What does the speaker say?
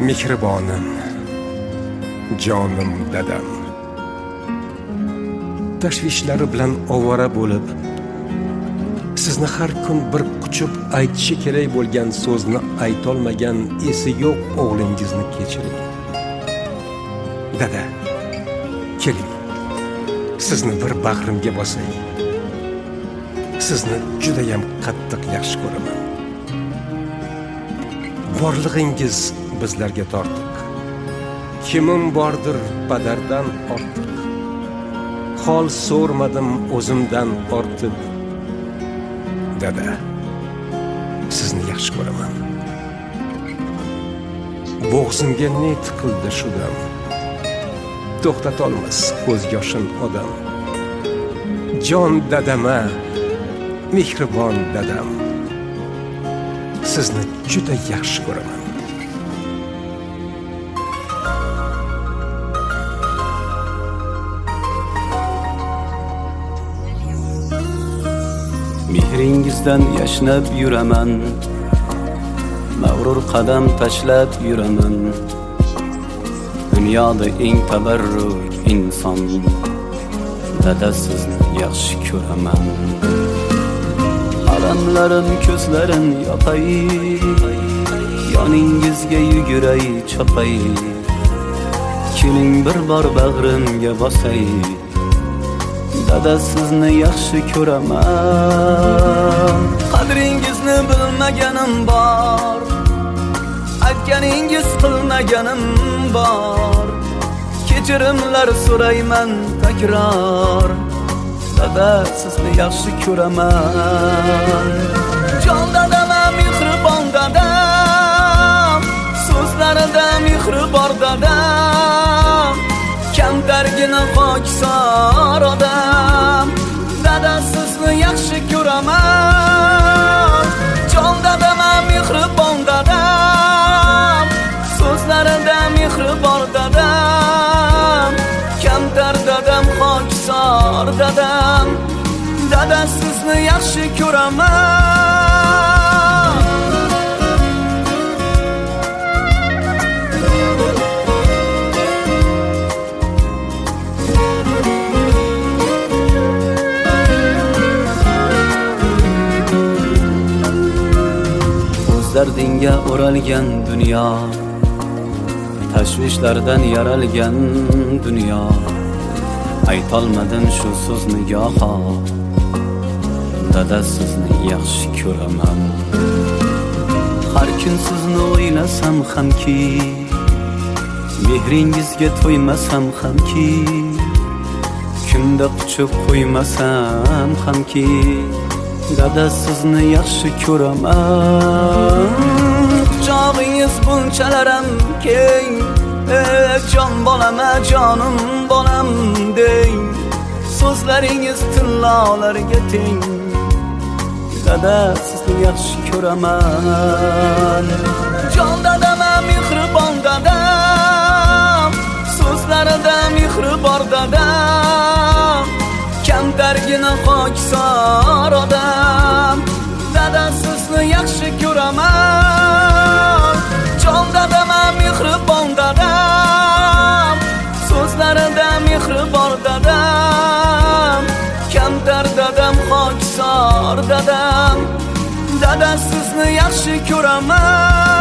mehribonim, jonim dadam. Tashvishlari bilan ovora bo'lib, sizni har kun bir quchib aytishi kerak bo'lgan so'zni aytolmagan esi yo'q o'g'lingizni kechiring. Dada, keling, sizni bir bag'rimga bosay. Sizni juda ham qattiq yaxshi ko'raman. Borlig'ingiz bizlarga tortiq. Kimim bordir padardan ortiq. Hol so'rmadim o'zimdan ortib. Dada, sizni yaxshi ko'raman. Bo'g'zimga ne tiqildi shu dam. To'xtatolmas ko'z yoshin odam. Jon dadama, mehribon dadam, sizni juda yaxshi ko'raman. Mehringizdan yashnab yuraman, mag'rur qadam tashlab yuraman. Dunyoda eng tabarruk inson, dada sizni yaxshi ko'raman. Alamlarim ko'zlarim yopay, yoningizga yuguray chopay. Keling bir bor bag'rimga bosay, dada sizni yaxshi ko'raman. Qadringizni bilmaganim bor, aytganingiz qilmaganim bor. Kechirimlar so'rayman takror, dada sizni yaxshi ko'raman. Jon dadama, mehribon dadam, so'zlarida mehri bor dadam. Kamtargina pokisor odam, dada sizni yaxshi ko'raman. Jon dadama, mehribon dadam, so'zlarida mehri bor dadam. Kamtar dadam, pokisor dadam, dada sizni yaxshi ko'raman. Dardinga o'ralgan dunyo, tashvishlardan yaralgan dunyo. Aytolmadim shu so'zni goho, dada sizni yaxshi ko'raman. Har kun sizni o'ylasam hamki, mehringizga to'ymasam hamki, kunda quchib qo'ymasam hamki, dada sizni yaxshi ko'raman. Quchog'ingiz bunchalaram keng, jon bolama, jonim bolam deng. So'zlaringiz tillolarga teng, dada sizni yaxshi ko'raman. Jon dadama, mehribon dadam, so'zlarida mehri bor dadam. Kamtargina pokisor odam, dada sizni yaxshi ko'raman. Jon dadama, mehribon dadam, so'zlarida mehri bor dadam. Kamtar dadam, pokisor dadam, dada sizni yaxshi ko'raman.